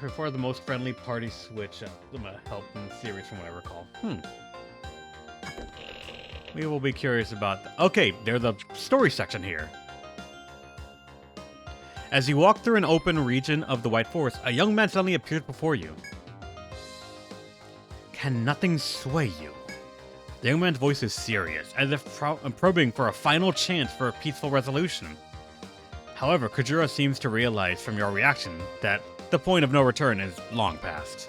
Before the most friendly party switch up. I'm gonna help in the series from what I recall. We will be curious about that. Okay, there's a story section here. As you walk through an open region of the White Forest, a young man suddenly appears before you. Can nothing sway you? The young man's voice is serious, as if probing for a final chance for a peaceful resolution. However, Kujira seems to realize from your reaction that the point of no return is long past.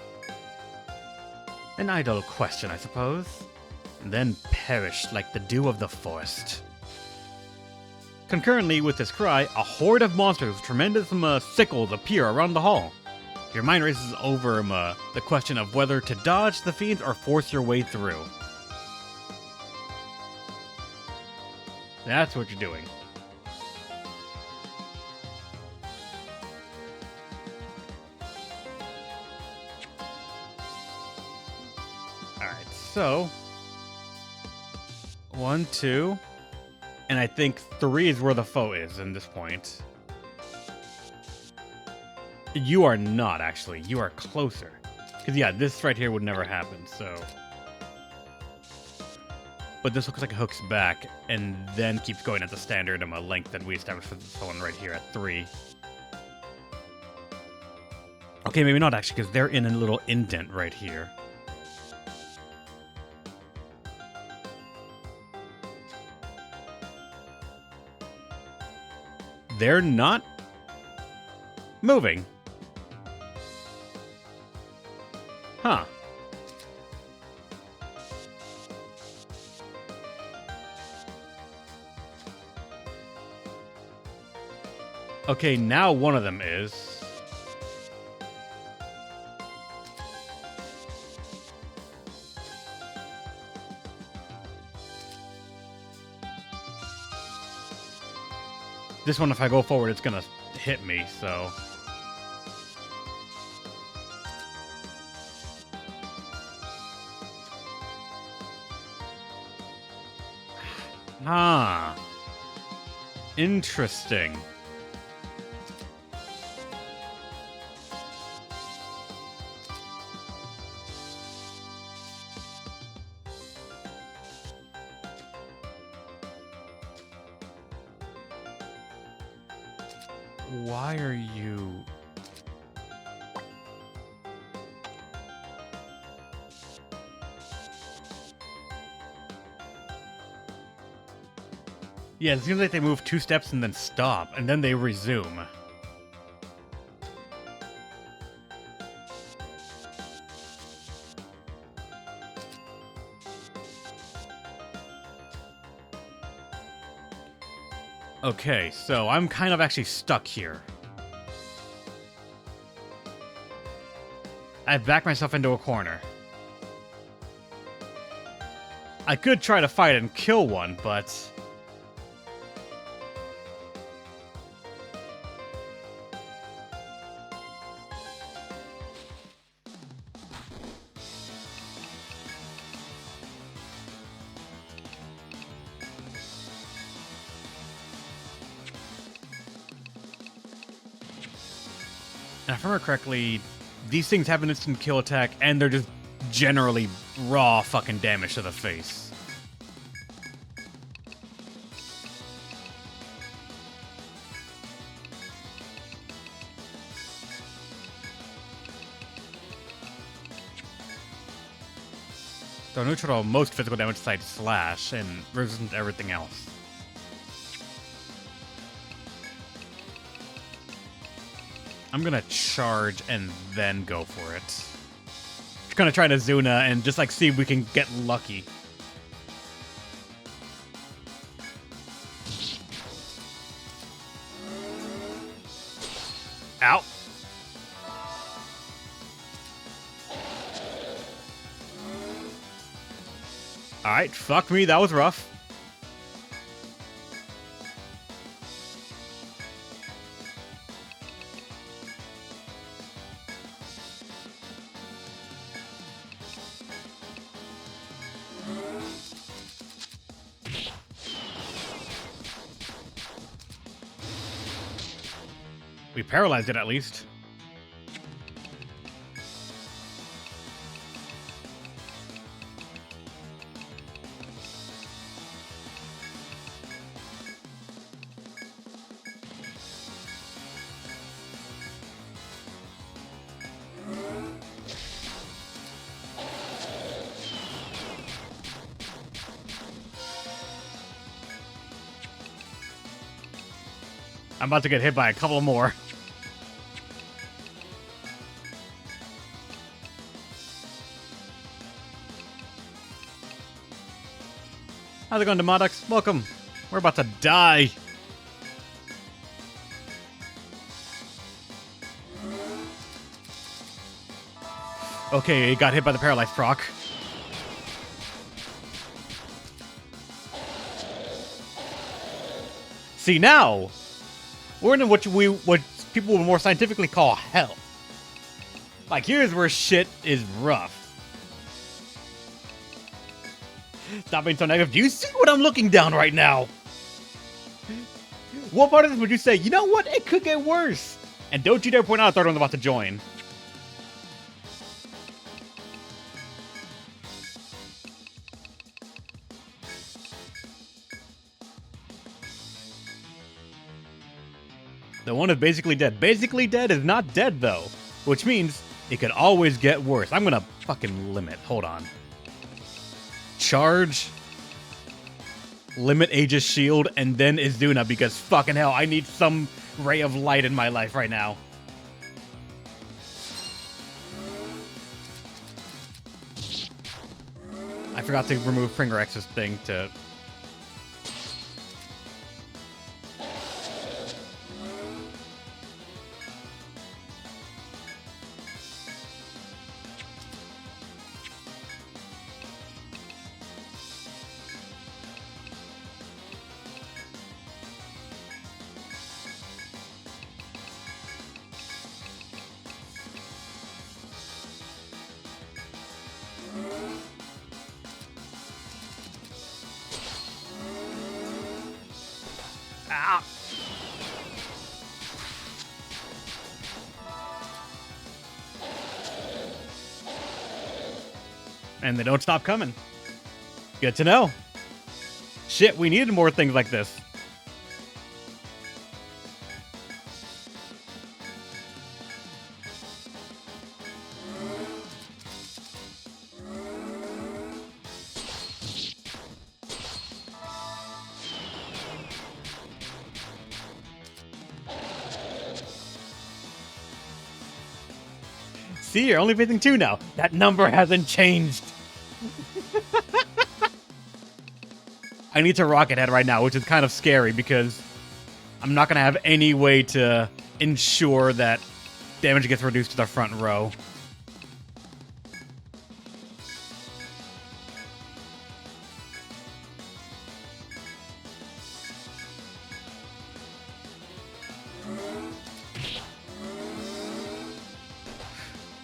An idle question, I suppose. Then perished like the dew of the forest. Concurrently with this cry, a horde of monsters with tremendous sickles appear around the hall. Your mind races over the question of whether to dodge the fiends or force your way through. That's what you're doing. Alright, so 1, 2, and I think 3 is where the foe is in this point. You are not, actually. You are closer. Because, yeah, this right here would never happen, so... But this looks like it hooks back, and then keeps going at the standard length that we established for this one right here at 3. Okay, maybe not, actually, because they're in a little indent right here. They're not moving. Huh. Okay, now one of them is. This one, if I go forward, it's gonna hit me, so... Ah. Interesting. Why are you... Yeah, it seems like they move 2 steps and then stop, and then they resume. Okay, so I'm kind of actually stuck here. I've backed myself into a corner. I could try to fight and kill one, but... And if I remember correctly, these things have an instant kill attack, and they're just generally raw fucking damage to the face. So neutral most physical damage side slash, and resistant to everything else. I'm gonna charge and then go for it. Just gonna try to Zuna and just like see if we can get lucky. Ow. Alright, fuck me, that was rough. We paralyzed it at least. I'm about to get hit by a couple more. How's it going, Demodux? Welcome. We're about to die. Okay, he got hit by the paralyzed proc. See, now we're in what people would more scientifically call hell. Like, here's where shit is rough. Stop being so negative. Do you see what I'm looking down right now? What part of this would you say, you know what, it could get worse? And don't you dare point out a third one's about to join. The one is basically dead. Basically dead is not dead, though. Which means it could always get worse. I'm gonna fucking limit. Hold on. Charge. Limit Aegis Shield, and then Izuna, because fucking hell, I need some ray of light in my life right now. I forgot to remove Pringer X's thing to... Ah. And they don't stop coming. Good to know. Shit, we needed more things like this. See, you're only facing 2 now. That number hasn't changed. I need to Rocket Head right now, which is kind of scary because I'm not going to have any way to ensure that damage gets reduced to the front row.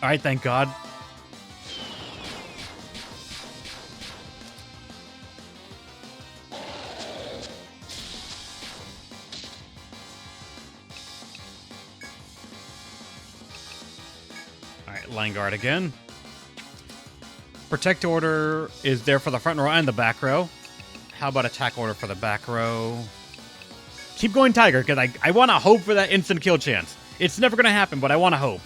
Alright, thank God. Alright, line guard again. Protect order is there for the front row and the back row. How about attack order for the back row? Keep going Tiger, because I want to hope for that instant kill chance. It's never going to happen, but I want to hope.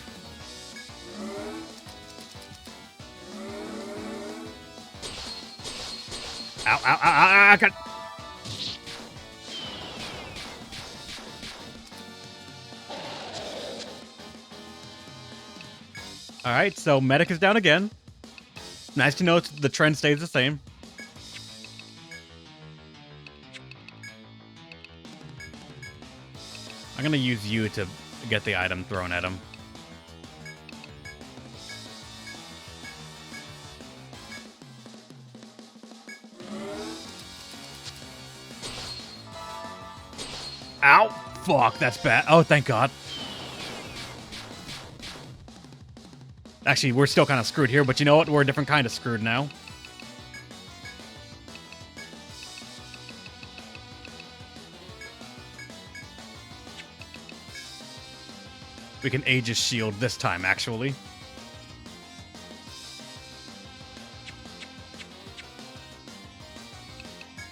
Ow, ow, ow, ow, ow, God. Alright, so medic is down again. Nice to know the trend stays the same. I'm gonna use you to get the item thrown at him. Ow! Fuck, that's bad. Oh, thank God. Actually, we're still kind of screwed here, but you know what? We're a different kind of screwed now. We can Aegis Shield this time, actually.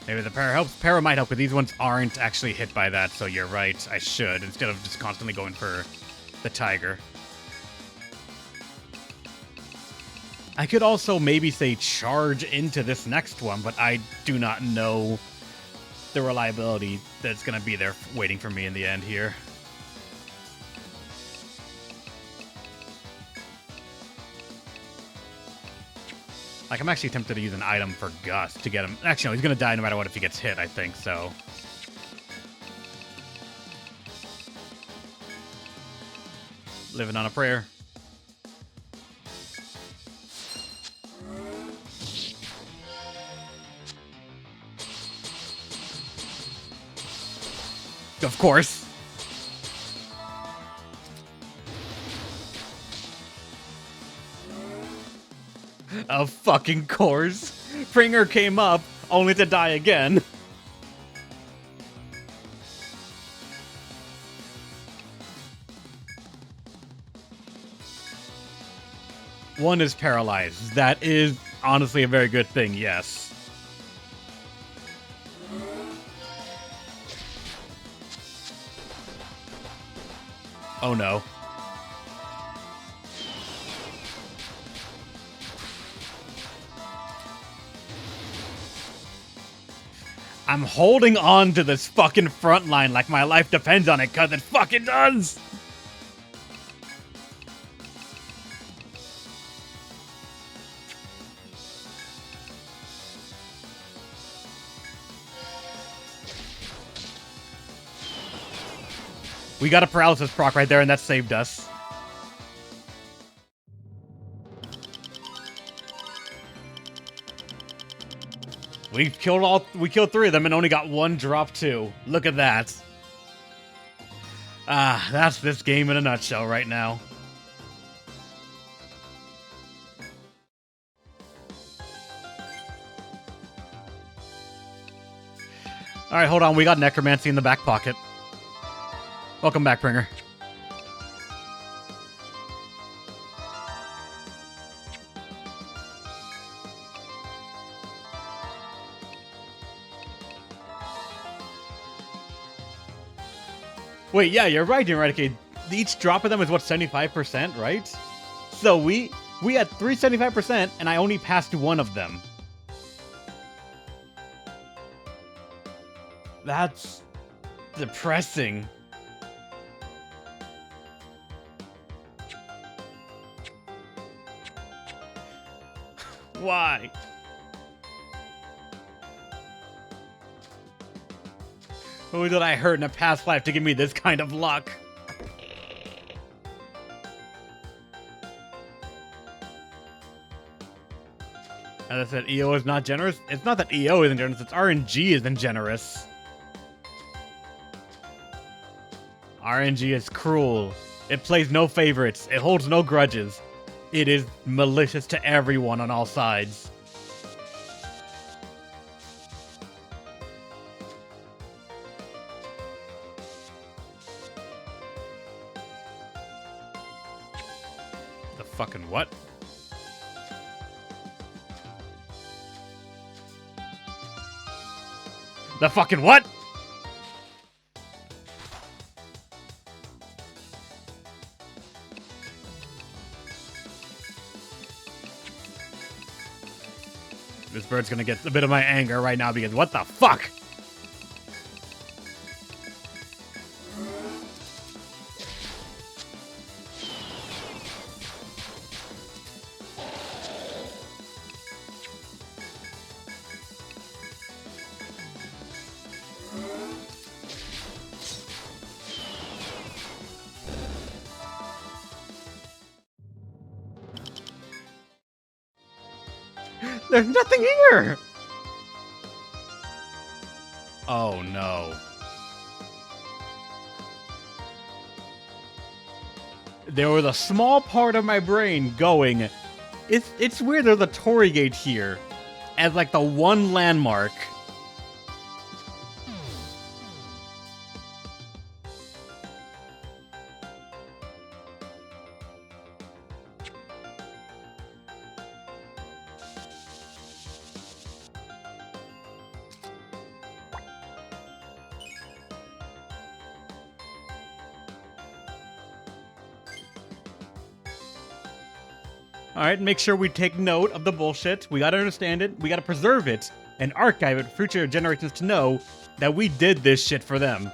Maybe the para helps. Para might help, but these ones aren't actually hit by that, so you're right. I should, instead of just constantly going for the Tiger. I could also maybe say charge into this next one, but I do not know the reliability that's gonna be there waiting for me in the end here. Like, I'm actually tempted to use an item for Gus to get him. Actually, no, he's gonna die no matter what if he gets hit, I think, so. Living on a prayer. Of course. Of fucking course. Pringer came up, only to die again. One is paralyzed. That is honestly a very good thing, yes. Oh no. I'm holding on to this fucking front line like my life depends on it, cause it fucking does! We got a paralysis proc right there, and that saved us. We killed 3 of them and only got 1 drop too. Look at that. Ah, that's this game in a nutshell right now. Alright, hold on, we got Necromancy in the back pocket. Welcome back, Pringer. Wait, yeah, you're right, Eradicate. Each drop of them is what, 75%, right? So we had 3 75%, and I only passed 1 of them. That's depressing. Why? Who did I hurt in a past life to give me this kind of luck? As I said, EO is not generous. It's not that EO isn't generous, it's RNG isn't generous. RNG is cruel. It plays no favorites. It holds no grudges. It is malicious to everyone on all sides. The fucking what? The fucking what? This bird's gonna get a bit of my anger right now because what the fuck? There's nothing here! Oh no. There was a small part of my brain going, it's weird there's a Torii Gate here as like the one landmark. Alright, make sure we take note of the bullshit. We gotta understand it, we gotta preserve it, and archive it for future generations to know that we did this shit for them.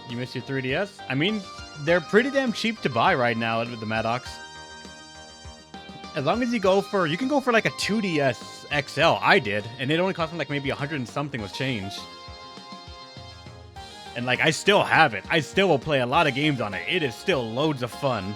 You missed your 3DS? I mean, they're pretty damn cheap to buy right now with the Maddox. As long as you can go for like a 2DS XL. I did, and it only cost me like maybe 100 and something with change. And like, I still have it. I still will play a lot of games on it. It is still loads of fun.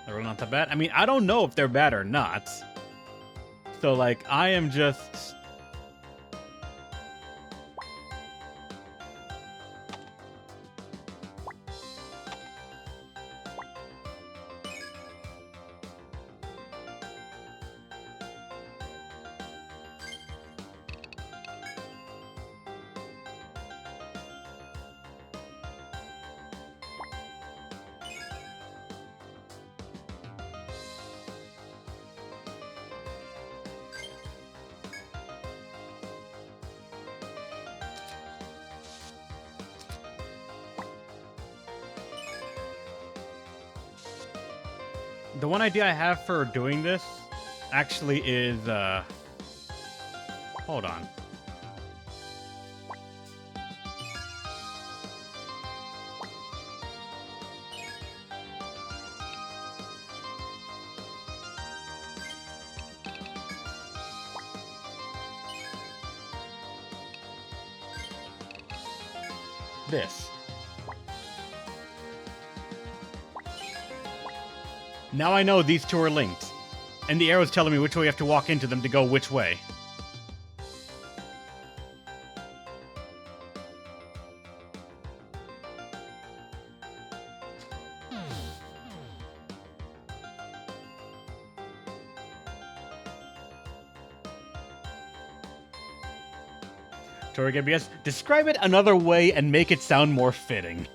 They're not that bad. I mean, I don't know if they're bad or not. So like, I am just... The one idea I have for doing this actually is, hold on. This. Now I know these two are linked, and the arrow's telling me which way you have to walk into them to go which way. Tori BS, describe it another way and make it sound more fitting.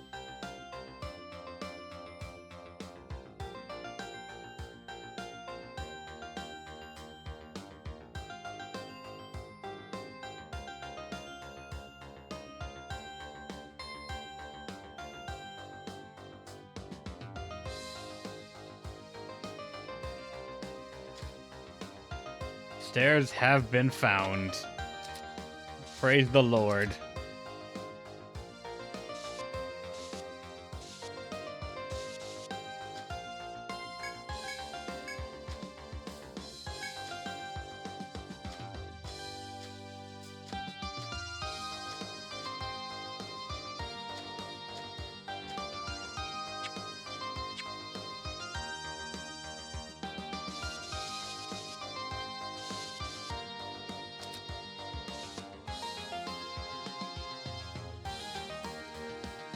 Stairs have been found. Praise the Lord.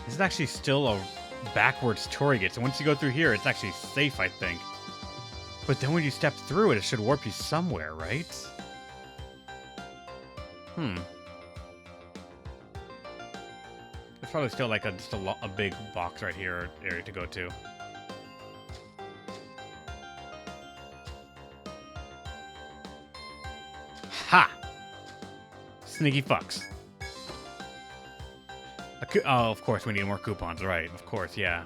This is actually still a backwards Torii gate, so once you go through here, it's actually safe, I think. But then when you step through it, it should warp you somewhere, right? There's probably still like just a big box right here area to go to. Ha! Sneaky fucks. Oh, of course we need more coupons, right? Of course, yeah.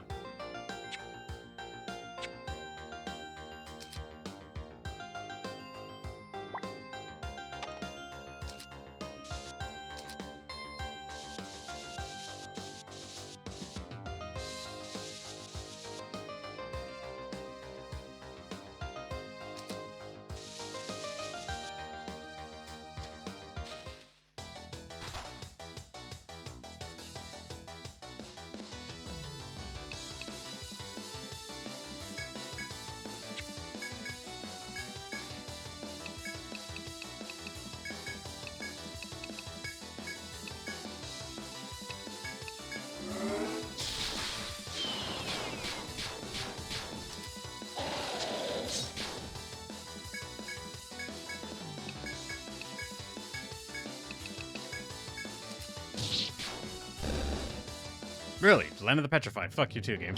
Really? Land of the Petrified. Fuck you too, game.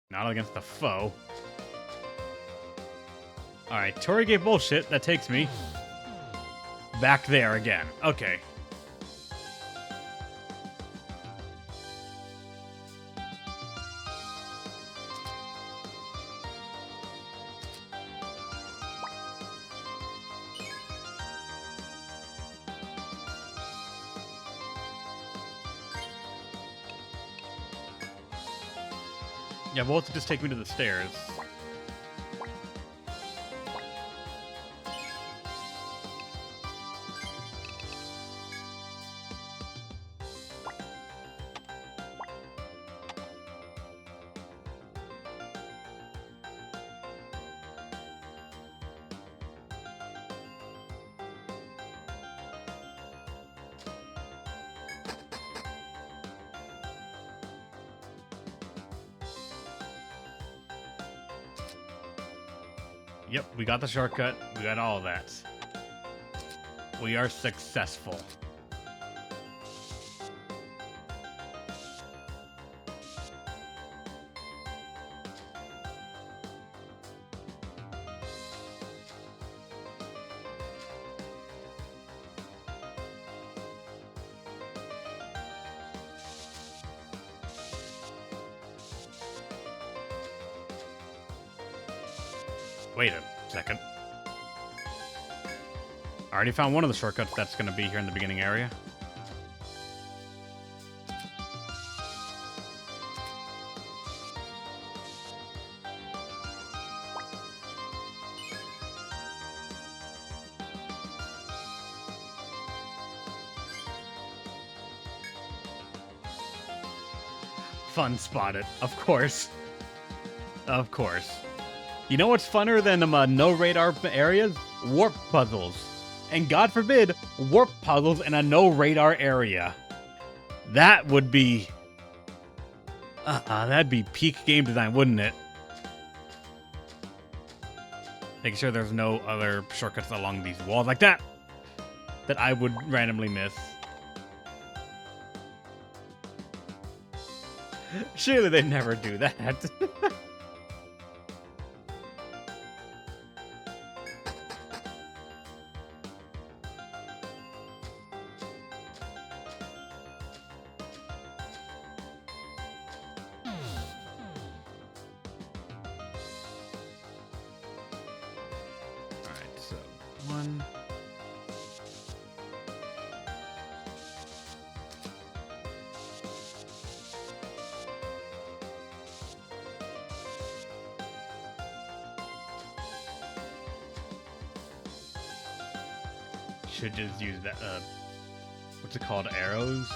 Not against the foe. Alright, Tori gave bullshit. That takes me back there again. Okay. Yeah, both just take me to the stairs. Yep, we got the shortcut. We got all of that. We are successful. Wait a second. I already found one of the shortcuts that's going to be here in the beginning area. Fun spotted, of course. Of course. You know what's funner than no radar areas? Warp puzzles. And God forbid, warp puzzles in a no radar area. That would be... that'd be peak game design, wouldn't it? Making sure there's no other shortcuts along these walls like that I would randomly miss. Surely they'd never do that. One. Should just use that, what's it called, arrows?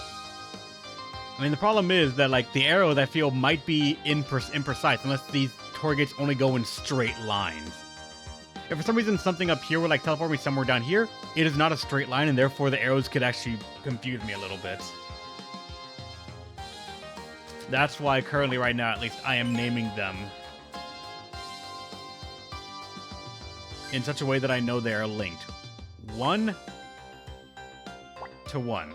I mean, the problem is that, like, the arrows I feel might be imprecise unless these tour gates only go in straight lines. If for some reason something up here would like teleport me somewhere down here, it is not a straight line, and therefore the arrows could actually confuse me a little bit. That's why currently, right now, at least, I am naming them in such a way that I know they are linked. 1 to 1.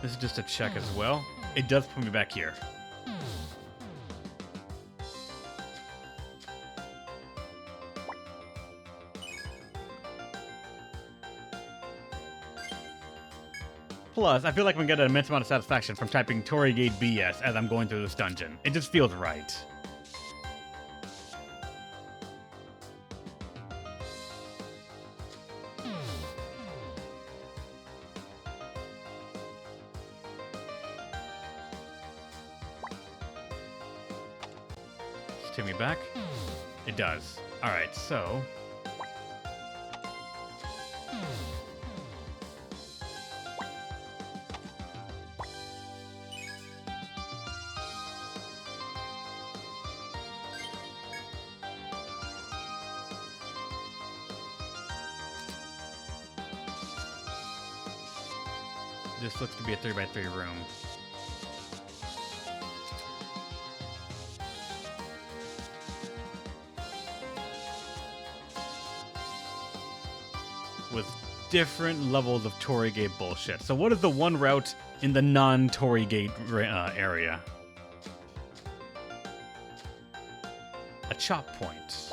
This is just a check as well. It does put me back here. Plus, I feel like I'm getting an immense amount of satisfaction from typing Torii Gate BS as I'm going through this dungeon. It just feels right. Take me back? It does. Alright, so... this looks to be a 3x3 room. with different levels of Torii Gate bullshit. So what is the one route in the non-Torii Gate area? A chop point.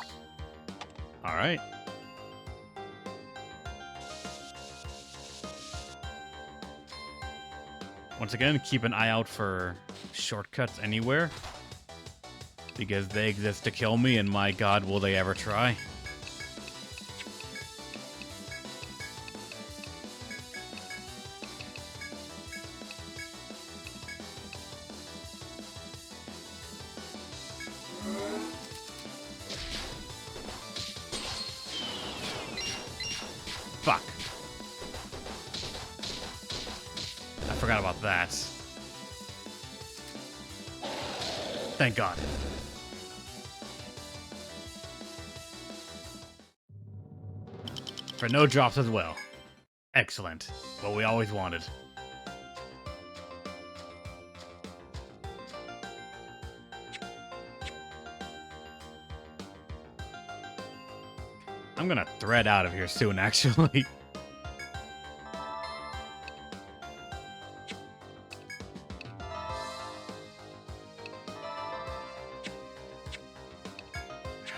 Alright. Once again, keep an eye out for shortcuts anywhere, because they exist to kill me, and my god, will they ever try. Fuck. I forgot about that. Thank God. For no drops as well. Excellent. What we always wanted. I'm gonna thread out of here soon, actually.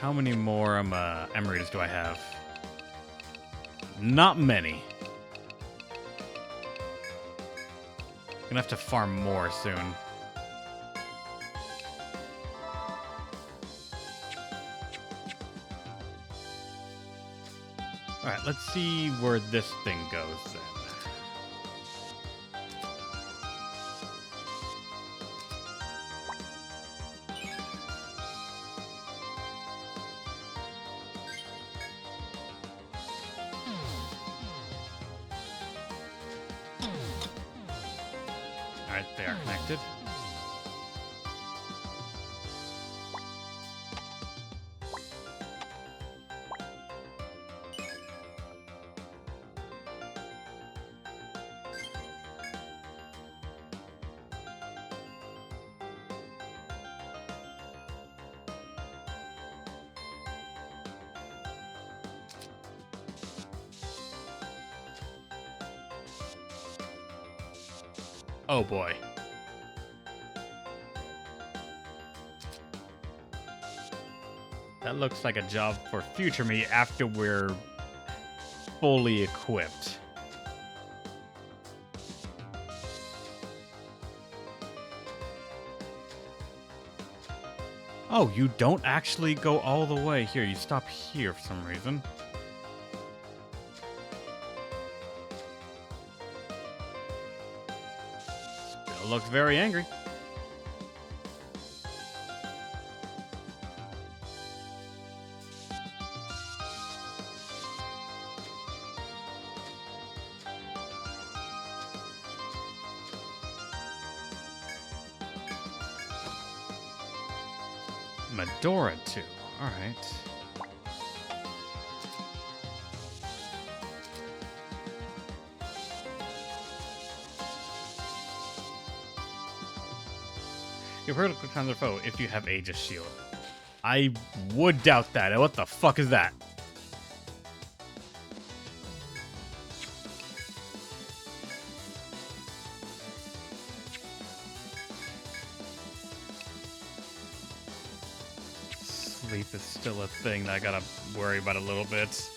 How many more emeries do I have? Not many. Gonna have to farm more soon. Alright, let's see where this thing goes then. Alright, they are connected. Oh boy. That looks like a job for future me after we're fully equipped. Oh, you don't actually go all the way here. You stop here for some reason. Still looks very angry. Medora too. All right. You've heard of Click their foe if you have Aegis Shield. I would doubt that. What the fuck is that? Sleep is still a thing that I gotta worry about a little bit.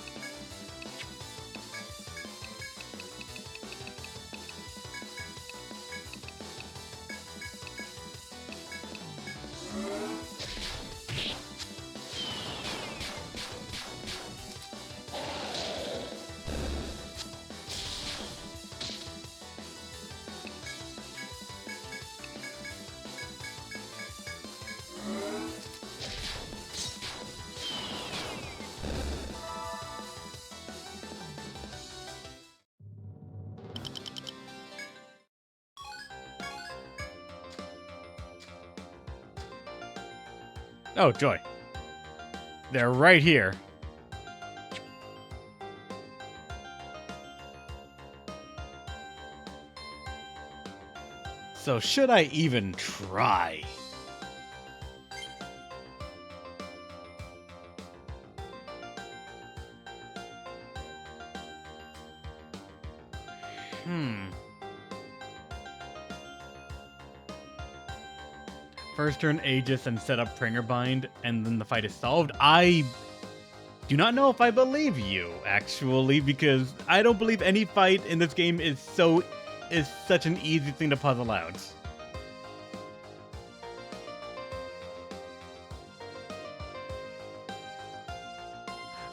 Oh, joy. They're right here. So should I even try? First turn Aegis and set up Pringerbind, and then the fight is solved. I do not know if I believe you, actually, because I don't believe any fight in this game is such an easy thing to puzzle out.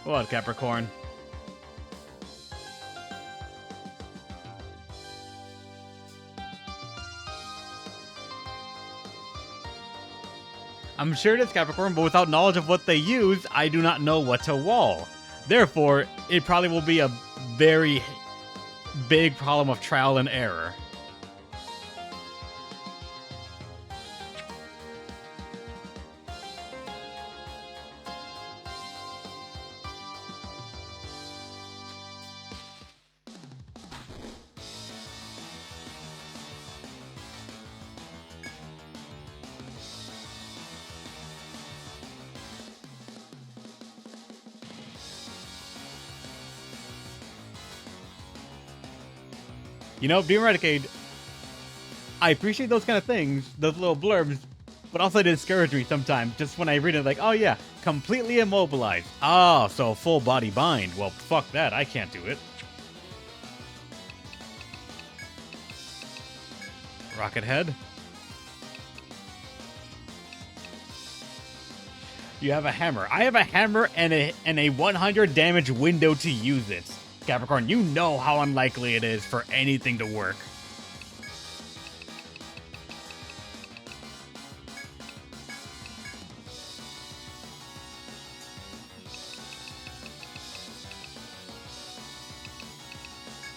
What, Capricorn? I'm sure it is Capricorn, but without knowledge of what they use, I do not know what to wall. Therefore, it probably will be a very big problem of trial and error. You know, being Redicade, I appreciate those kind of things, those little blurbs, but also they discourage me sometimes, just when I read it, like, oh yeah, completely immobilized. Oh, so full body bind. Well, fuck that, I can't do it. Rocket Head. You have a hammer. I have a hammer and a 100 damage window to use it. Capricorn, you know how unlikely it is for anything to work.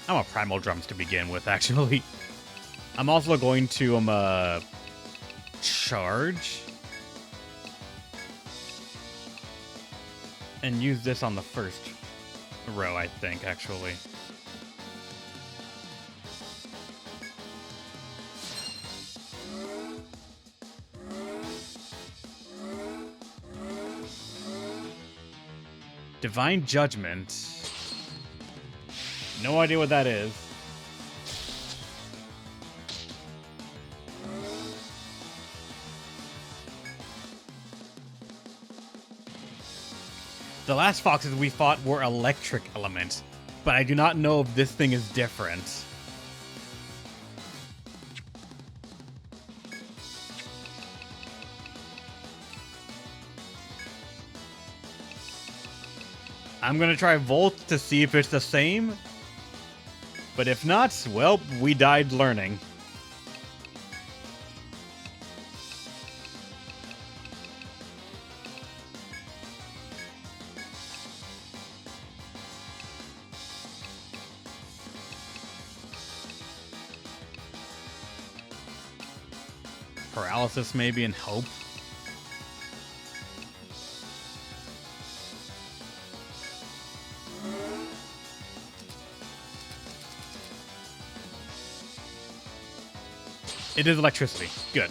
I'm a Primal Drums to begin with, actually. I'm also going to charge and use this on the first row, I think, actually. Divine Judgment. No idea what that is. The last foxes we fought were electric element, but I do not know if this thing is different. I'm gonna try Volt to see if it's the same, but if not, well, we died learning. Paralysis, maybe, and hope. It is electricity. Good.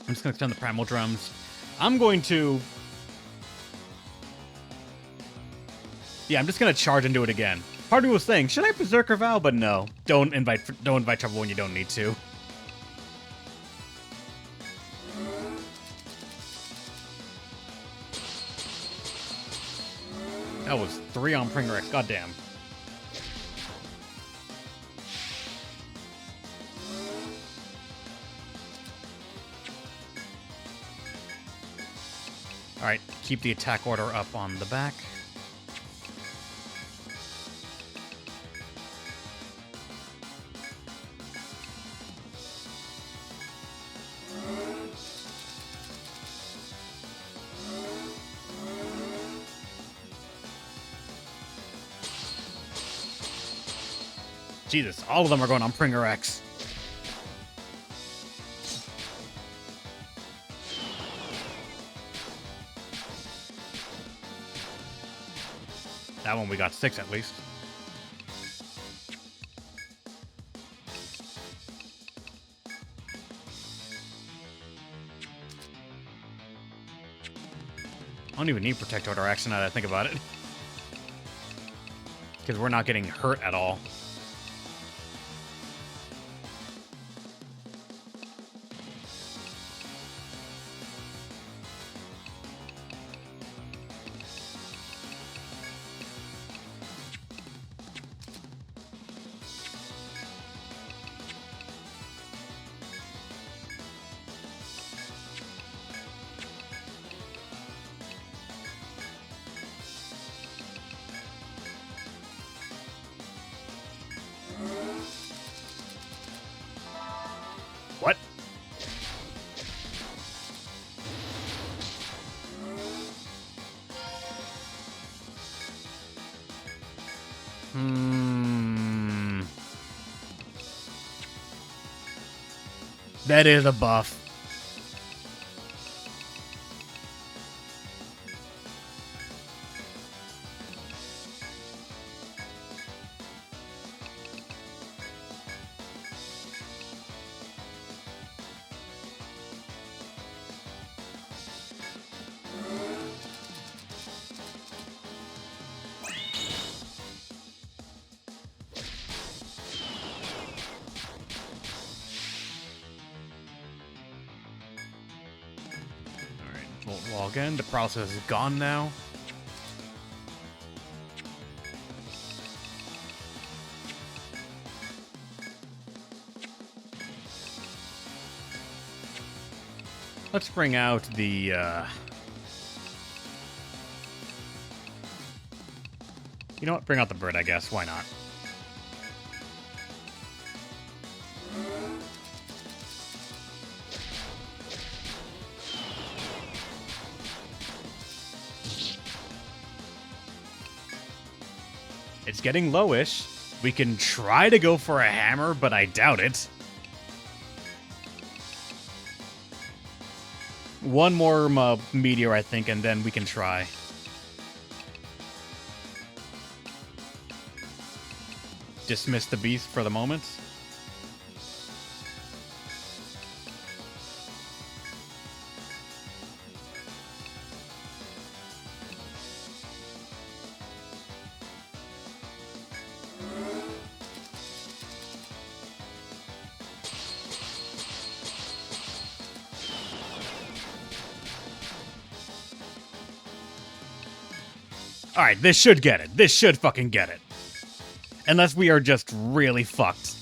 I'm just going to extend the Primal Drums. I'm going to... Yeah, I'm just going to charge and do it again. Part of me was saying, should I Berserker Vow? But no. Don't invite trouble when you don't need to. That was 3 on Pringerex. Goddamn. Alright, keep the attack order up on the back. Jesus, all of them are going on Pringer X. That one we got 6 at least. I don't even need Protect Order action now that I think about it. Because we're not getting hurt at all. What? That is a buff. Won't log in. The process is gone now. Let's bring out the, You know what? Bring out the bird, I guess. Why not? It's getting lowish. We can try to go for a hammer, but I doubt it. One more meteor, I think, and then we can try. Dismiss the beast for the moment. Alright, this should get it. This should fucking get it. Unless we are just really fucked.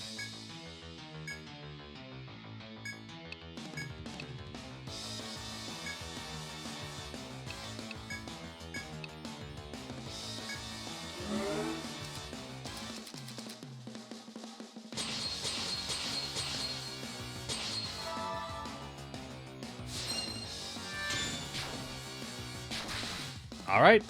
Alright.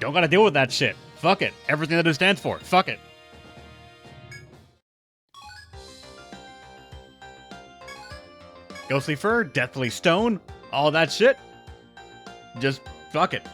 Don't gotta deal with that shit. Fuck it. Everything that it stands for. Fuck it. Ghostly Fur, Deathly Stone, all that shit. Just fuck it.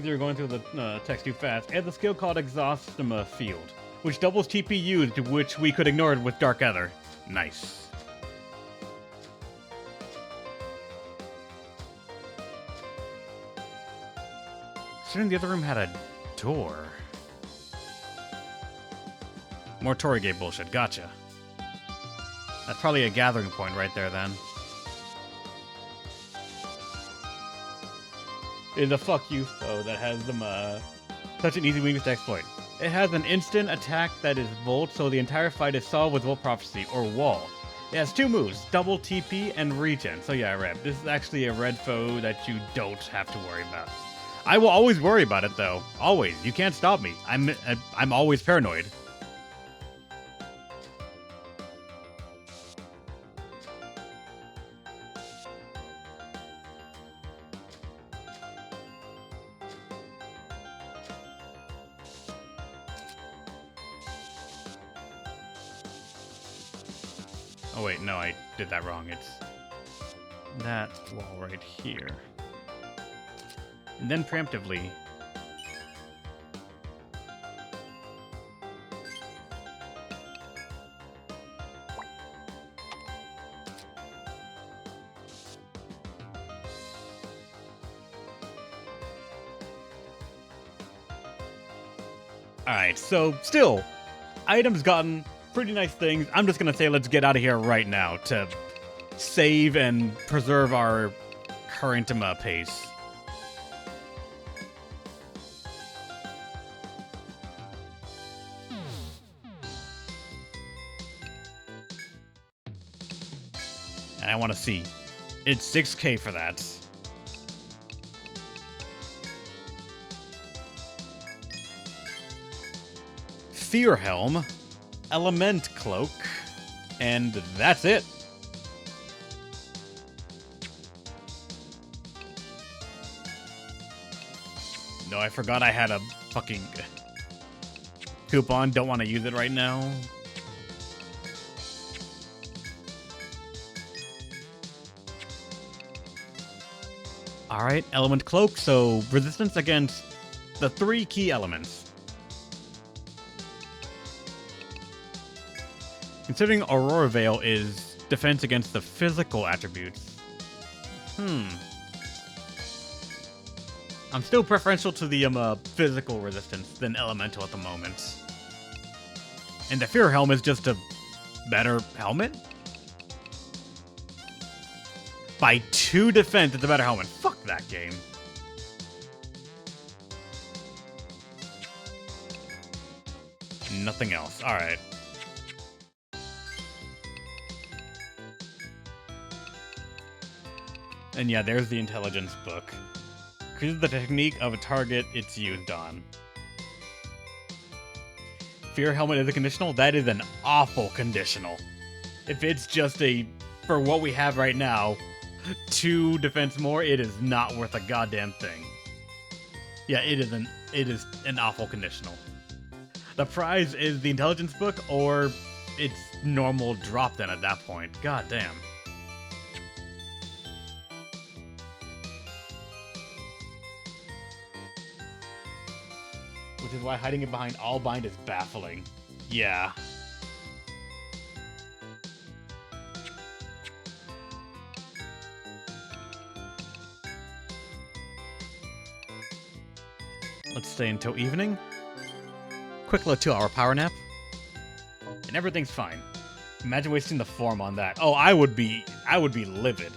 You're going through the text too fast. Add the skill called Exhaustima Field, which doubles TP used, which we could ignore with Dark Ether. Nice. Considering the other room had a door. More Torii Gate bullshit. Gotcha. That's probably a gathering point right there then. is a fuck you foe that has them such an easy weakness to exploit. It has an instant attack that is Volt, so the entire fight is solved with Volt Prophecy, or Wall. It has 2 moves, double TP and regen. So yeah, Red, this is actually a red foe that you don't have to worry about. I will always worry about it though. Always. You can't stop me. I'm always paranoid. Oh wait, no, I did that wrong. It's that wall right here. And then preemptively. Alright, so still, items gotten pretty nice things. I'm just gonna say let's get out of here right now to save and preserve our current pace. And I want to see. It's 6K for that. Fear Helm, Element Cloak, and that's it. No, I forgot I had a fucking coupon. Don't want to use it right now. Alright, Element Cloak, so resistance against the 3 key elements. Considering Aurora Veil is defense against the physical attributes. I'm still preferential to the physical resistance than elemental at the moment. And the Fear Helm is just a better helmet? By 2 defense, it's a better helmet. Fuck that game. Nothing else. Alright. And yeah, there's the intelligence book. Increases the technique of a target it's used on. Fear Helmet is a conditional? That is an awful conditional. If it's just a, for what we have right now, 2 defense more, it is not worth a goddamn thing. Yeah, it is an awful conditional. The prize is the intelligence book, or it's normal drop then at that point. God damn. Which is why hiding it behind Allbind is baffling. Yeah. Let's stay until evening. Quick little 2-hour power nap. And everything's fine. Imagine wasting the form on that. Oh, I would be livid.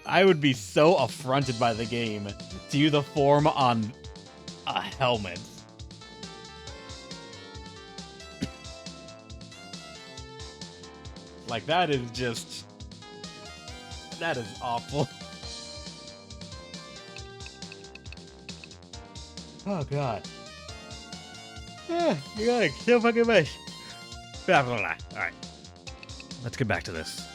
I would be so affronted by the game to use a form on a helmet. Like, that is just... that is awful. Oh, God. You gotta so fucking much. Alright. Let's get back to this.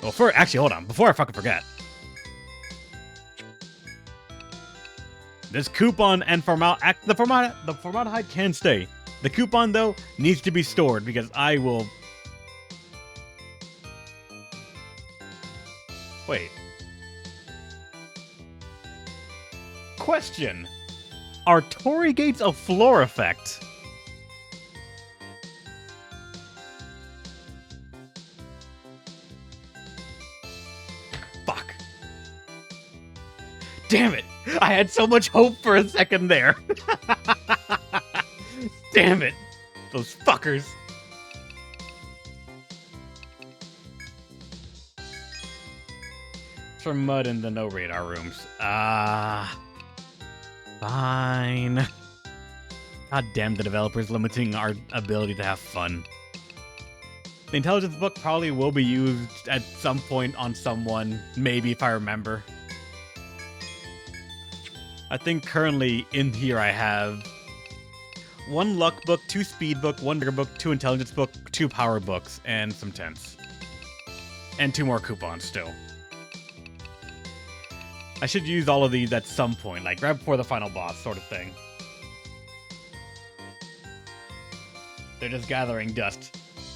Well, actually, hold on. Before I fucking forget. This coupon and the formaldehyde can stay. The coupon, though, needs to be stored because I will... Wait. Question. Are Torii Gates a floor effect? Fuck. Damn it. I had so much hope for a second there. Damn it. Those fuckers. for mud in the no radar rooms. Fine. God damn the developers limiting our ability to have fun. The intelligence book probably will be used at some point on someone, maybe if I remember. I think currently in here I have 1 luck book, 2 speed book, 1 trigger book, 2 intelligence book, 2 power books, and some tents. And 2 more coupons still. I should use all of these at some point, like right before the final boss sort of thing. They're just gathering dust.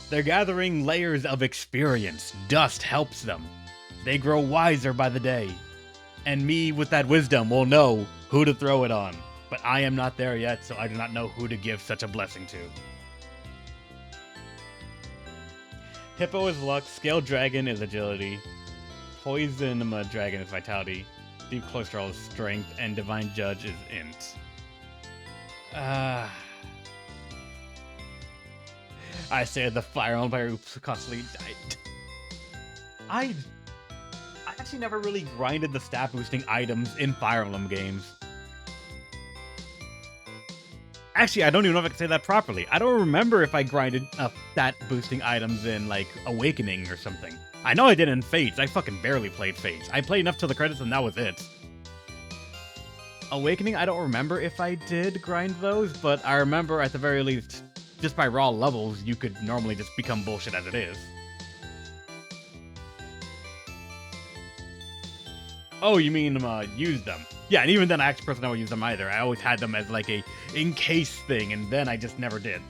They're gathering layers of experience. Dust helps them. They grow wiser by the day. And me, with that wisdom, will know who to throw it on. But I am not there yet, so I do not know who to give such a blessing to. Hippo is luck, Scaled Dragon is agility, Poison Dragon is vitality, Deep Cholesterol is strength, and Divine Judge is int. I say the Fire Empire who constantly died. I actually never really grinded the stat boosting items in Fire Emblem games. Actually, I don't even know if I can say that properly. I don't remember if I grinded stat boosting items in, like, Awakening or something. I know I did in Fates. I fucking barely played Fates. I played enough till the credits and that was it. Awakening, I don't remember if I did grind those, but I remember at the very least, just by raw levels, you could normally just become bullshit as it is. Oh, you mean use them? Yeah, and even then, I actually personally never used them either. I always had them as like a in-case thing, and then I just never did.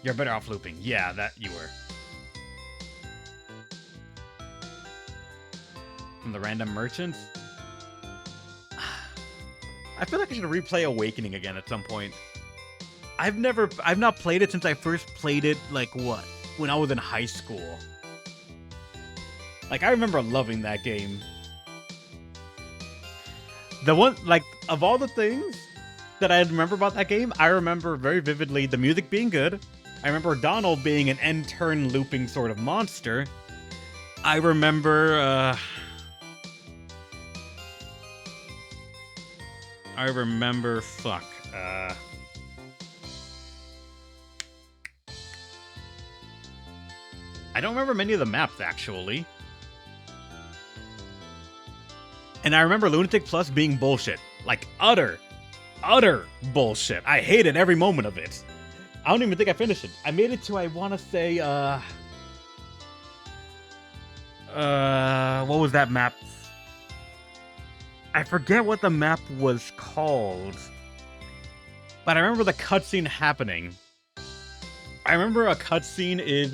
You're better off looping. Yeah, that you were. From the random merchants? I feel like I should replay Awakening again at some point. I've not played it since I first played it, like, what? When I was in high school. Like, I remember loving that game. The one, like, of all the things that I remember about that game, I remember very vividly the music being good. I remember Donald being an end-turn looping sort of monster. I remember, fuck. I don't remember many of the maps, actually. And I remember Lunatic Plus being bullshit. Like, utter bullshit. I hated every moment of it. I don't even think I finished it. I made it to, I want to say, what was that map? I forget what the map was called. But I remember the cutscene happening. I remember a cutscene is,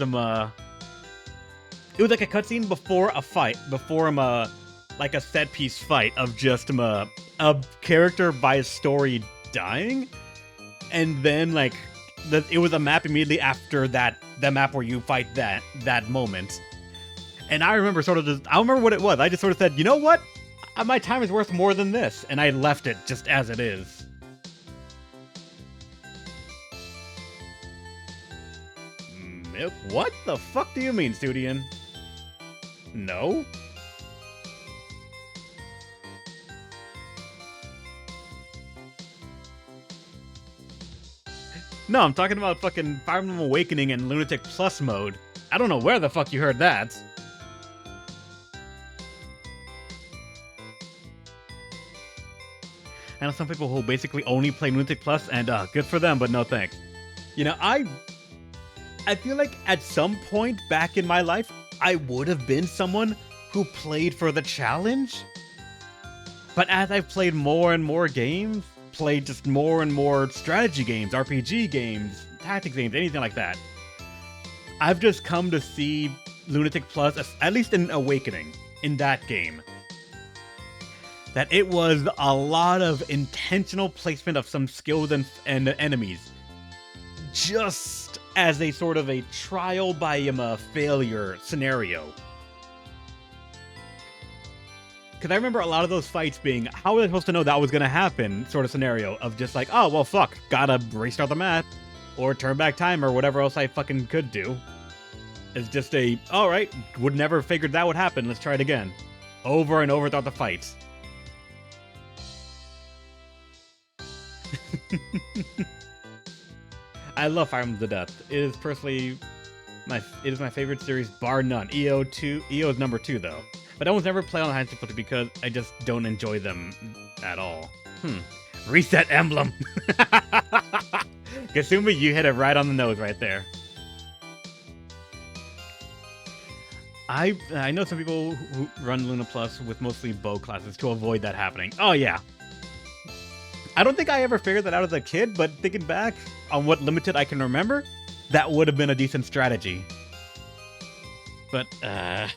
it was like a cutscene before a fight, before like a set piece fight of just a character by his story dying, and then like it was a map immediately after that, the map where you fight that moment. And I remember sort of just, I don't remember what it was. I just sort of said, you know what? My time is worth more than this, and I left it just as it is. Milk? What the fuck do you mean, Studian? No? No, I'm talking about fucking Fire Emblem Awakening and Lunatic Plus mode. I don't know where the fuck you heard that. I know some people who basically only play Lunatic Plus, and good for them, but no thanks. You know, I feel like at some point back in my life, I would have been someone who played for the challenge. But as I've played more and more games, played just more and more strategy games, RPG games, tactics games, anything like that, I've just come to see Lunatic Plus, at least in Awakening, in that game, that it was a lot of intentional placement of some skills and enemies, just as a sort of a trial by a failure scenario. Because I remember a lot of those fights being, how was I supposed to know that was going to happen sort of scenario of just like, oh, well, fuck, gotta restart the map, or turn back time, or whatever else I fucking could do. It's just a, alright, would never figured that would happen, let's try it again. over and over throughout the fights. I love Fire Emblem to death. It is personally my favorite series, bar none. EO is number 2 though. But I almost never play on high difficulty because I just don't enjoy them at all. Reset Emblem. Kasumi, you hit it right on the nose right there. I know some people who run Luna Plus with mostly bow classes to avoid that happening. Oh yeah. I don't think I ever figured that out as a kid, but thinking back on what limited I can remember, that would have been a decent strategy. But, I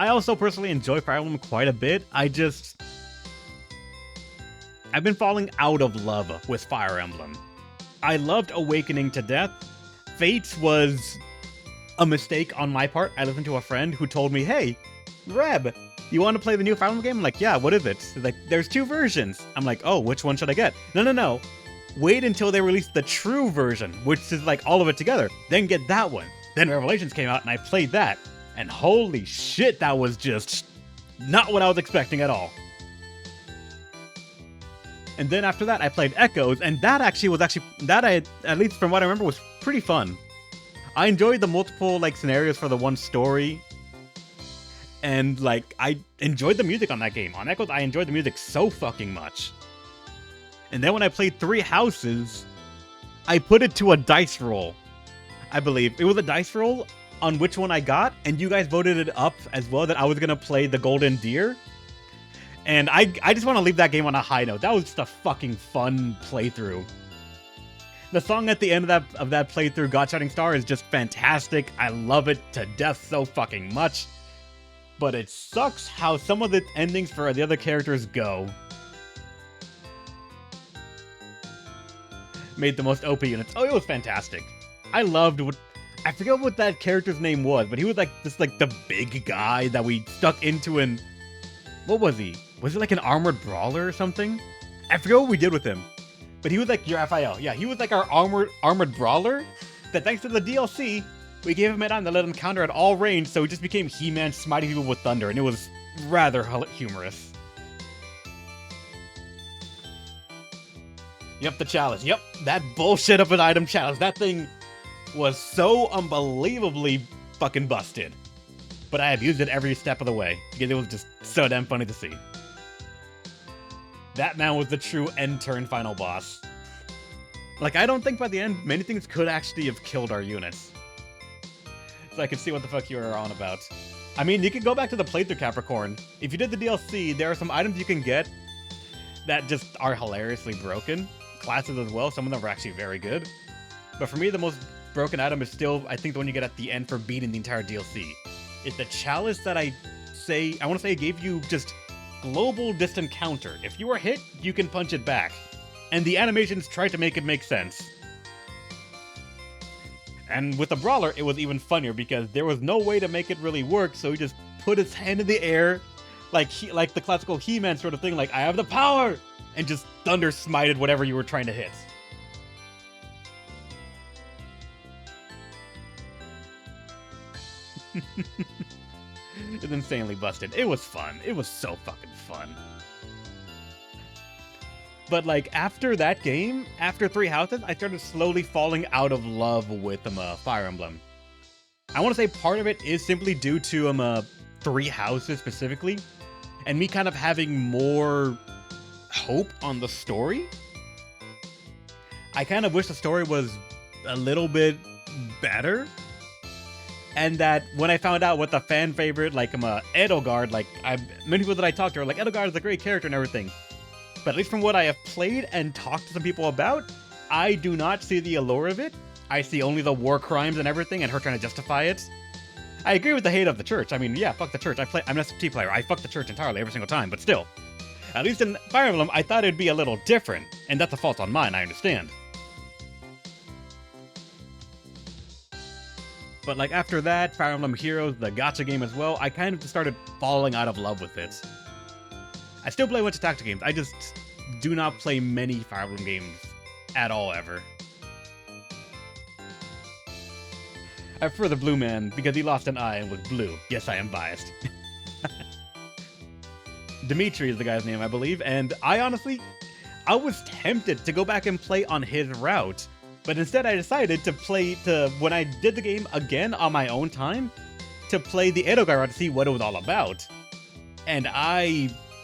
also personally enjoy Fire Emblem quite a bit. I've been falling out of love with Fire Emblem. I loved Awakening to death. Fates was a mistake on my part. I listened to a friend who told me, hey, Reb, you want to play the new Fire Emblem game? I'm like, yeah, what is it? They're like, there's 2 versions. I'm like, oh, which one should I get? No. Wait until they release the true version, which is like all of it together. Then get that one. Then Revelations came out and I played that. And holy shit, that was just not what I was expecting at all. And then after that, I played Echoes, and that at least from what I remember, was pretty fun. I enjoyed the multiple scenarios for the one story. And I enjoyed the music on that game. On Echoes, I enjoyed the music so fucking much. And then when I played 3 Houses, I put it to a dice roll. I believe it was a dice roll on which one I got, and you guys voted it up as well that I was gonna play the Golden Deer. And I just want to leave that game on a high note. That was just a fucking fun playthrough. The song at the end of that playthrough, God Shining Star, is just fantastic. I love it to death so fucking much. But it sucks how some of the endings for the other characters go. Made the most OP units. Oh, it was fantastic. I loved I forget what that character's name was, but he was the big guy that we stuck into an... What was he? Was it like an armored brawler or something? I forget what we did with him. But he was like your FIL. Yeah, he was like our armored brawler that thanks to the DLC, we gave him an item that let him counter at all range, so he just became He-Man smiting people with thunder, and it was rather humorous. Yep, the challenge. Yep, that bullshit of an item challenge. That thing was so unbelievably fucking busted. But I abused it every step of the way, because it was just so damn funny to see. That man was the true end-turn final boss. I don't think by the end, many things could actually have killed our units. So I could see what the fuck you were on about. I mean, you could go back to the playthrough, Capricorn. If you did the DLC, there are some items you can get that just are hilariously broken. Classes as well, some of them are actually very good. But for me, the most broken item is still, I think, the one you get at the end for beating the entire DLC. It's the chalice that I want to say it gave you just global distant counter. If you were hit, you can punch it back. And the animations tried to make it make sense. And with the brawler, it was even funnier because there was no way to make it really work, so he just put his hand in the air, like the classical He-Man sort of thing, like, I have the power! And just thunder smited whatever you were trying to hit. It's insanely busted. It was fun. It was so fucking fun. But after that game, after 3 Houses, I started slowly falling out of love with Fire Emblem. I want to say part of it is simply due to 3 Houses specifically, and me kind of having more hope on the story. I kind of wish the story was a little bit better. And that when I found out what the fan favorite, Edelgard, many people that I talked to are like, Edelgard is a great character and everything. But at least from what I have played and talked to some people about, I do not see the allure of it. I see only the war crimes and everything and her trying to justify it. I agree with the hate of the church. I mean, yeah, fuck the church. I'm an SFT player. I fuck the church entirely every single time, but still. At least in Fire Emblem, I thought it'd be a little different. And that's a fault on mine, I understand. But after that, Fire Emblem Heroes, the gacha game as well, I kind of just started falling out of love with it. I still play a bunch of tactical games, I just do not play many Fire Emblem games at all, ever. I prefer the blue man because he lost an eye and was blue. Yes, I am biased. Dimitri is the guy's name, I believe, and I was tempted to go back and play on his route, but instead I decided when I did the game again on my own time, to play the Etrian route to see what it was all about. And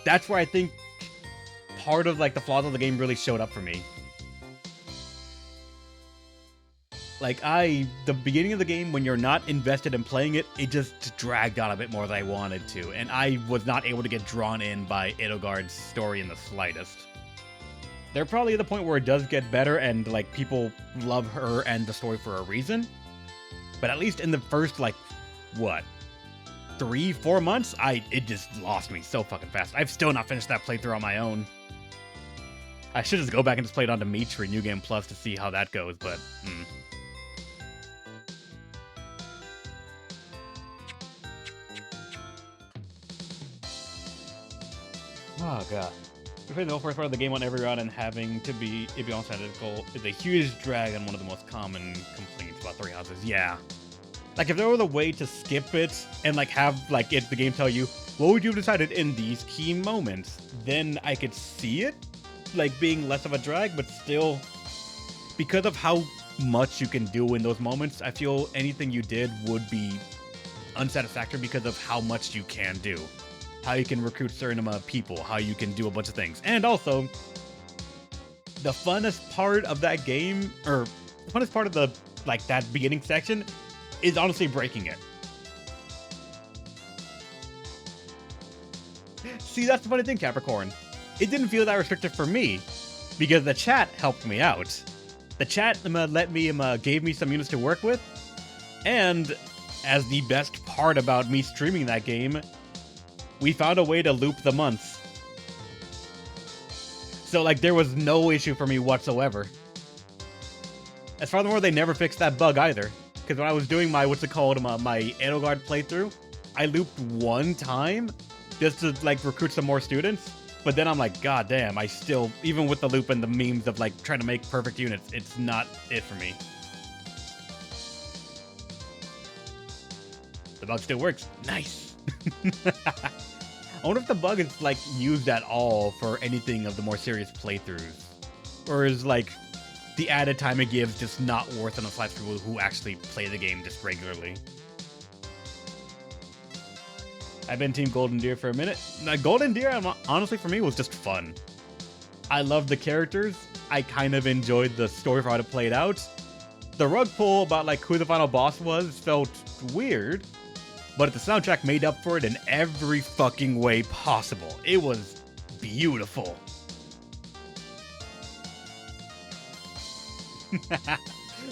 that's where I think part of like the flaws of the game really showed up for me. Like, the beginning of the game, when you're not invested in playing it, it just dragged on a bit more than I wanted to, and I was not able to get drawn in by Edelgard's story in the slightest. They're probably at the point where it does get better, and, like, people love her and the story for a reason. But at least in the first, like, what? 3-4 months? It just lost me so fucking fast. I've still not finished that playthrough on my own. I should just go back and just play it on Dimitri New Game Plus to see how that goes, but, Oh god. We played the whole first part of the game on every round, and having to be honest, identical is a huge drag on one of the most common complaints about Three Houses. Yeah. Like, if there was a way to skip it and like have like the game tell you, what would you have decided in these key moments, then I could see it like being less of a drag, but still, because of how much you can do in those moments, I feel anything you did would be unsatisfactory because of how much you can do. How you can recruit certain amount of people, how you can do a bunch of things. And also, the funnest part of that game, or the funnest part of the, like, that beginning section, is honestly breaking it. See, that's the funny thing, Capricorn. It didn't feel that restrictive for me, because the chat helped me out. The chat gave me some units to work with, and as the best part about me streaming that game, we found a way to loop the months. So, like, there was no issue for me whatsoever. As furthermore, they never fixed that bug either. Because when I was doing my Edelgard playthrough, I looped one time just to, like, recruit some more students. But then I'm like, god damn, I still, even with the loop and the memes of, like, trying to make perfect units, it's not it for me. The bug still works. Nice! I wonder if the bug is, like, used at all for anything of the more serious playthroughs. Or is, like, the added time it gives just not worth enough life for people who actually play the game just regularly. I've been Team Golden Deer for a minute. Golden Deer, honestly, for me, was just fun. I loved the characters. I kind of enjoyed the story for how to play it out. The rug pull about, like, who the final boss was felt weird. But the soundtrack made up for it in every fucking way possible. It was beautiful.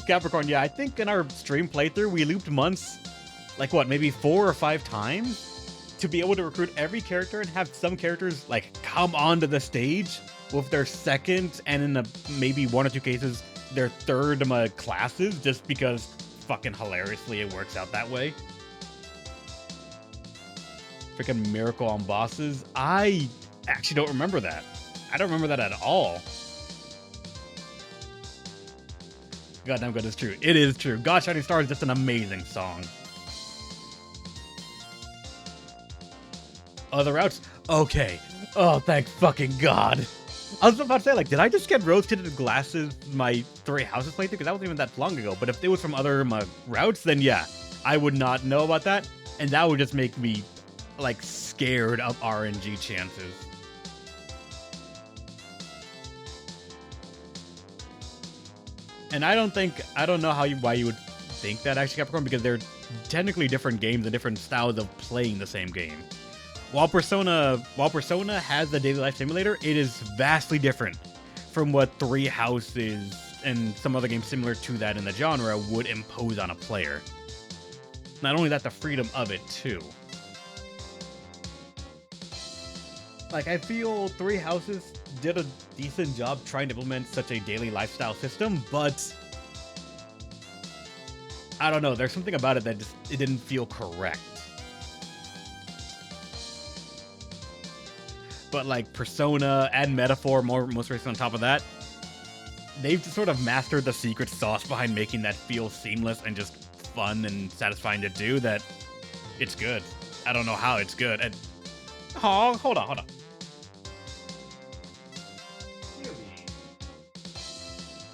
Capricorn, yeah, I think in our stream playthrough, we looped months, like what, maybe 4 or 5 times? To be able to recruit every character and have some characters, like, come onto the stage with their second, and in maybe 1 or 2 cases, their third classes, just because fucking hilariously it works out that way. Freaking miracle on bosses. I actually don't remember that. I don't remember that at all. Goddamn good, it's true. It is true. God Shining Star is just an amazing song. Other routes? Okay. Oh, thank fucking God. I was about to say, like, did I just get rose-tinted glasses my Three Houses playthrough? Because that wasn't even that long ago. But if it was from other routes, then yeah, I would not know about that. And that would just make me, like, scared of RNG chances. And I don't know why you would think that, actually, Capricorn, because they're technically different games and different styles of playing the same game. While Persona has the daily life simulator, it is vastly different from what Three Houses and some other games similar to that in the genre would impose on a player. Not only that, the freedom of it, too. Like, I feel Three Houses did a decent job trying to implement such a daily lifestyle system, but I don't know, there's something about it that it didn't feel correct. But like Persona and Metaphor, most recently on top of that, they've just sort of mastered the secret sauce behind making that feel seamless and just fun and satisfying to do that it's good. I don't know how it's good. And oh, hold on.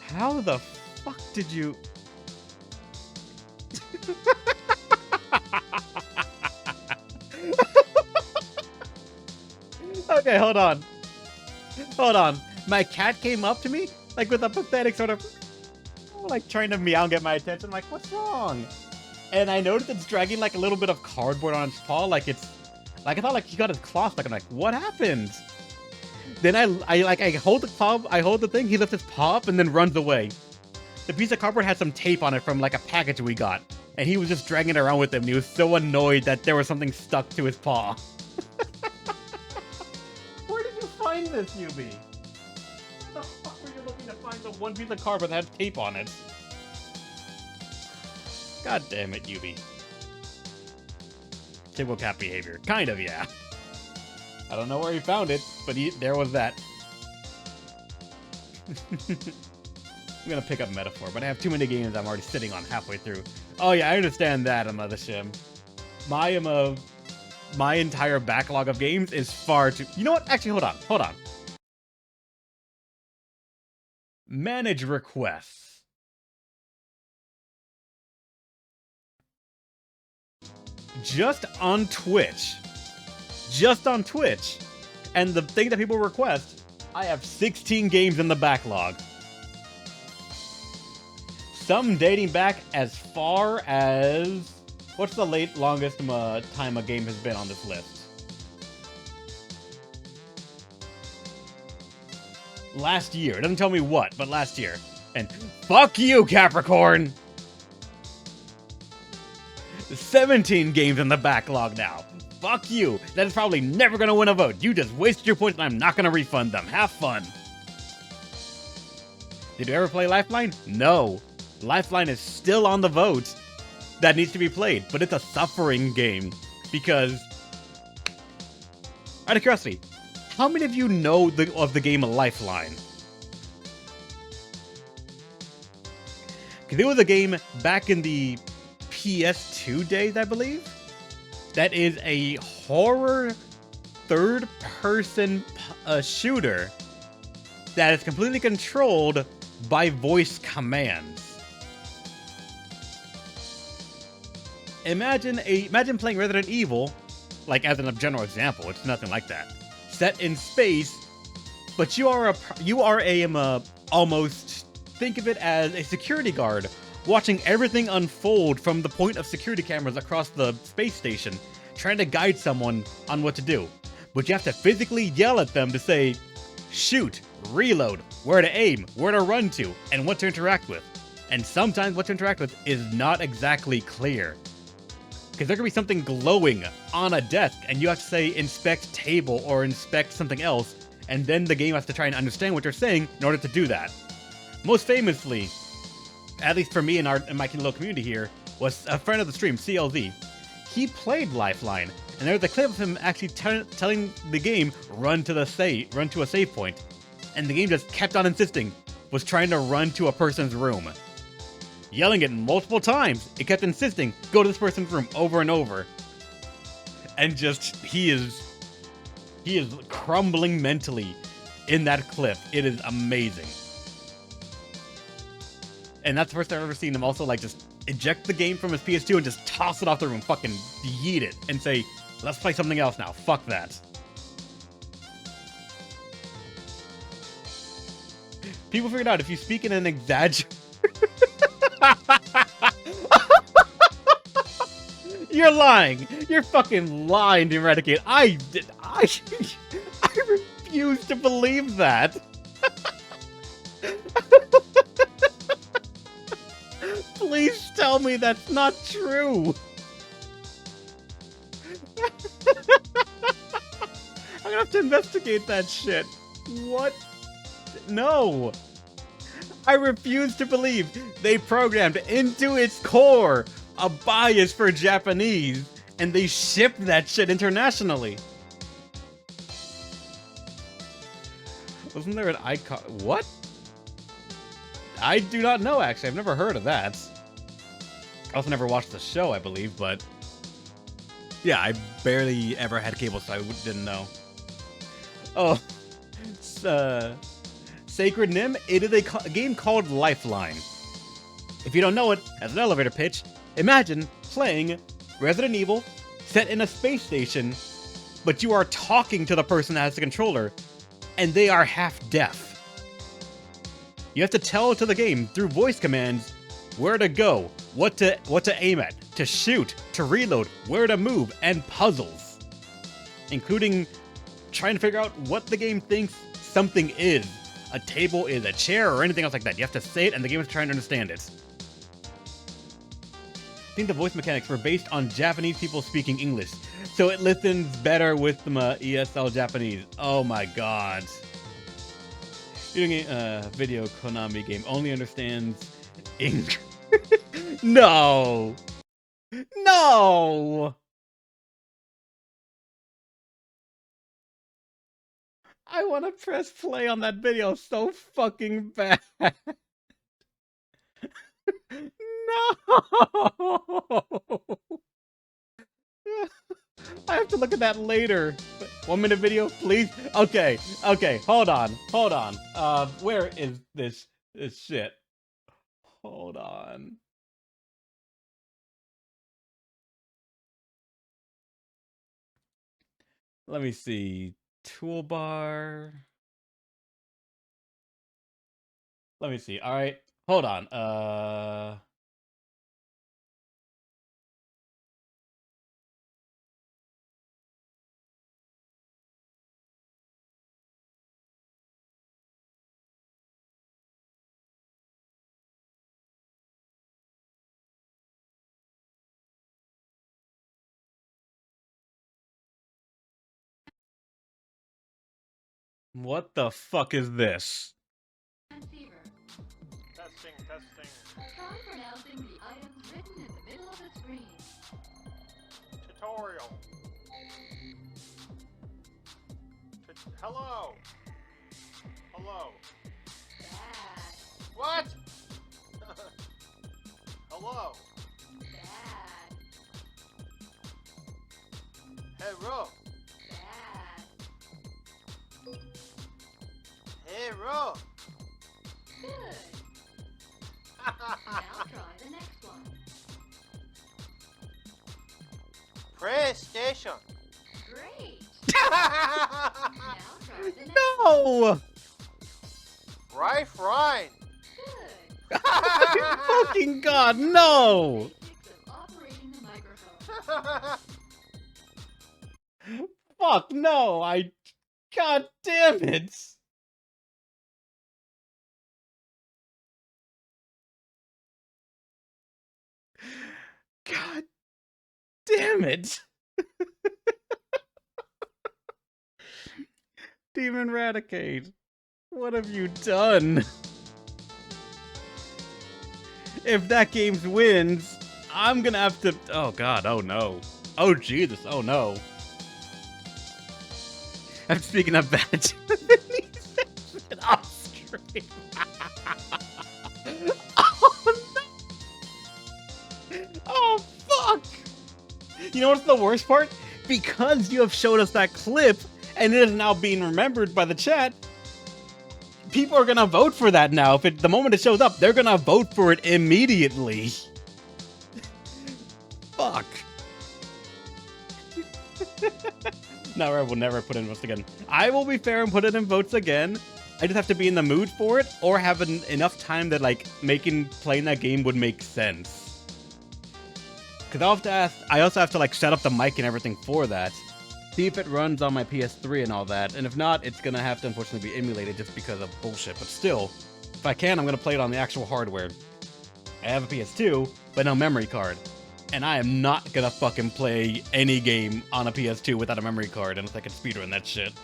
How the fuck did you? Okay, hold on. My cat came up to me, like, with a pathetic sort of, like, trying to meow and get my attention. I'm like, what's wrong? And I noticed it's dragging, like, a little bit of cardboard on its paw, like it's, like, I thought, like, he got his claw stuck. I'm like, what happened? Then I hold the paw, I hold the thing, he lifts his paw up and then runs away. The piece of cardboard had some tape on it from, like, a package we got. And he was just dragging it around with him, and he was so annoyed that there was something stuck to his paw. Where did you find this, Yubi? Where the fuck were you looking to find the one piece of cardboard that had tape on it? God damn it, Yubi. Typical cat behavior. Kind of, yeah. I don't know where he found it, but there was that. I'm gonna pick up Metaphor, but I have too many games I'm already sitting on halfway through. Oh yeah, I understand that, Mothershim. My entire backlog of games is far too... You know what? Actually, hold on. Manage requests. Just on Twitch. And the thing that people request, I have 16 games in the backlog. Some dating back as far as... What's the longest time a game has been on this list? Last year. It doesn't tell me what, but last year. And fuck you, Capricorn! 17 games in the backlog now. Fuck you. That is probably never gonna win a vote. You just wasted your points and I'm not gonna refund them. Have fun. Did you ever play Lifeline? No. Lifeline is still on the vote that needs to be played, but it's a suffering game because... Out of curiosity, how many of you know of the game Lifeline? Because it was a game back in the PS2 days, I believe, that is a horror third-person shooter that is completely controlled by voice commands. Imagine playing Resident Evil, like as a general example. It's nothing like that. Set in space, but you are almost, think of it as a security guard watching everything unfold from the point of security cameras across the space station, trying to guide someone on what to do. But you have to physically yell at them to say, shoot, reload, where to aim, where to run to, and what to interact with. And sometimes what to interact with is not exactly clear. Because there could be something glowing on a desk, and you have to say inspect table or inspect something else, and then the game has to try and understand what you're saying in order to do that. Most famously, at least for me in my little community here, was a friend of the stream, CLZ. He played Lifeline, and there was a clip of him actually telling the game, run to a save point. And the game just kept on insisting, was trying to run to a person's room. Yelling it multiple times, it kept insisting, go to this person's room over and over. And just, he is crumbling mentally in that clip. It is amazing. And that's the first I've ever seen him also, like, just eject the game from his PS2 and just toss it off the room, fucking yeet it, and say, let's play something else now, fuck that. People figured out if you speak in an exaggerate... You're lying! You're fucking lying to Eradicate. I refuse to believe that. Please tell me that's not true. I'm gonna have to investigate that shit. What? No. I refuse to believe they programmed into its core a bias for Japanese, and they shipped that shit internationally. Wasn't there an icon? What? I do not know, actually. I've never heard of that. I also never watched the show, I believe, but yeah, I barely ever had cable, so I didn't know. Oh, Sacred Nim, it is a game called Lifeline. If you don't know it, as an elevator pitch, imagine playing Resident Evil set in a space station, but you are talking to the person that has the controller, and they are half deaf. You have to tell to the game through voice commands where to go, what to aim at, to shoot, to reload, where to move, and puzzles, including trying to figure out what the game thinks something is. A table is a chair or anything else like that. You have to say it, and the game is trying to understand it. I think the voice mechanics were based on Japanese people speaking English, so it listens better with the ESL Japanese. Oh my god. Doing a video Konami game only understands English. No! No! I want to press play on that video so fucking bad. No! I have to look at that later. 1 minute video, please? Okay, hold on. Where is this shit? Hold on. Let me see. Toolbar. Let me see. All right. Hold on. What the fuck is this? Testing. Try pronouncing the items written in the middle of the screen. Tutorial. Hello. Bad. What? Hello. Bad. Hello. Bad. Hello. Good. Now try the next one. PlayStation. Great. Now try the next one. No! Lifeline. Good. Fucking god, no! Basics of operating the microphone. Fuck no! God damn it! God damn it! Demon Radicate, what have you done? If that game wins, I'm gonna have to. Oh god, oh no. Oh Jesus, oh no. I'm speaking of bad off stream. Oh no! Oh fuck! You know what's the worst part? Because you have showed us that clip and it is now being remembered by the chat, people are gonna vote for that now. If the moment it shows up, they're gonna vote for it immediately. Fuck. No, I will never put in votes again. I will be fair and put it in votes again. I just have to be in the mood for it, or have enough time that like playing that game would make sense. Because I also have to like set up the mic and everything for that. See if it runs on my PS3 and all that. And if not, it's gonna have to unfortunately be emulated just because of bullshit. But still, if I can, I'm gonna play it on the actual hardware. I have a PS2, but no memory card. And I am not gonna fucking play any game on a PS2 without a memory card unless I can speedrun that shit.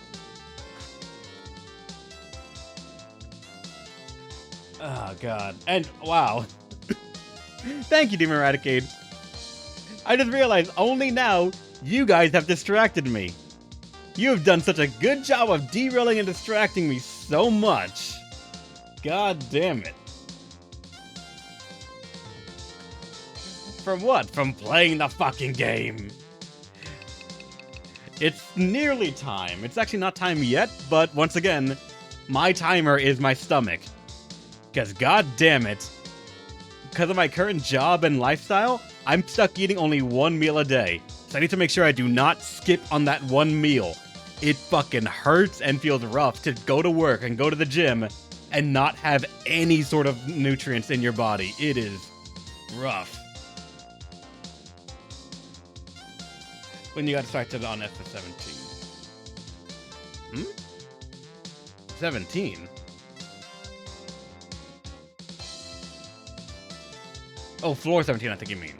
Oh god. And wow. Thank you, Demon Eradicate. I just realized only now you guys have distracted me. You have done such a good job of derailing and distracting me so much. God damn it. From what? From playing the fucking game. It's nearly time. It's actually not time yet, but once again, my timer is my stomach. Because god damn it, because of my current job and lifestyle, I'm stuck eating only one meal a day. So I need to make sure I do not skip on that one meal. It fucking hurts and feels rough to go to work and go to the gym and not have any sort of nutrients in your body. It is rough. When you got started on FS17. 17? Oh, floor 17, I think you mean.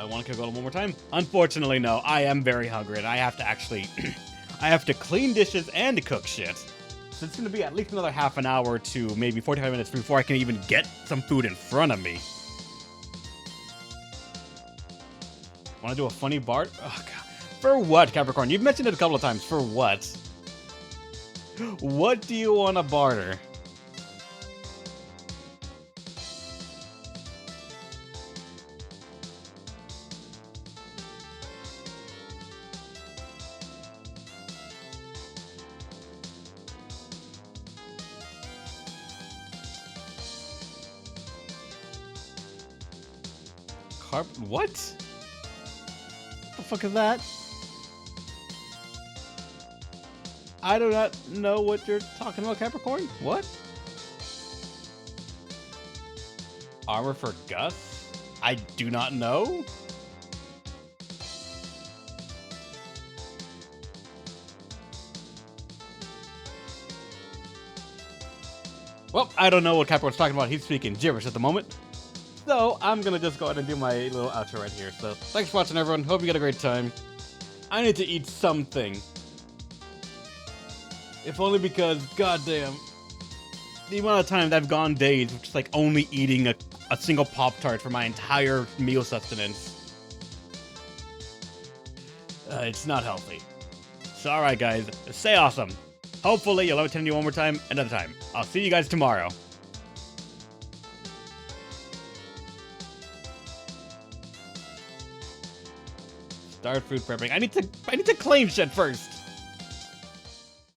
Want to go one more time? Unfortunately, no. I am very hungry, and I have to actually... I have to clean dishes and cook shit. So it's going to be at least another half an hour to maybe 45 minutes before I can even get some food in front of me. Want to do a funny Bart? Oh, God. For what, Capricorn? You've mentioned it a couple of times. For what? What do you want to barter? What? What the fuck is that? I do not know what you're talking about, Capricorn. What? Armor for Gus? I do not know. Well, I don't know what Capricorn's talking about. He's speaking gibberish at the moment. So, I'm gonna just go ahead and do my little outro right here. So, thanks for watching, everyone. Hope you had a great time. I need to eat something. If only because, goddamn, the amount of times I've gone days with just like only eating a single Pop-Tart for my entire meal sustenance. It's not healthy. So, alright guys, stay awesome. Hopefully you'll attend you one more time, another time. I'll see you guys tomorrow. Start food prepping. I need to claim shit first.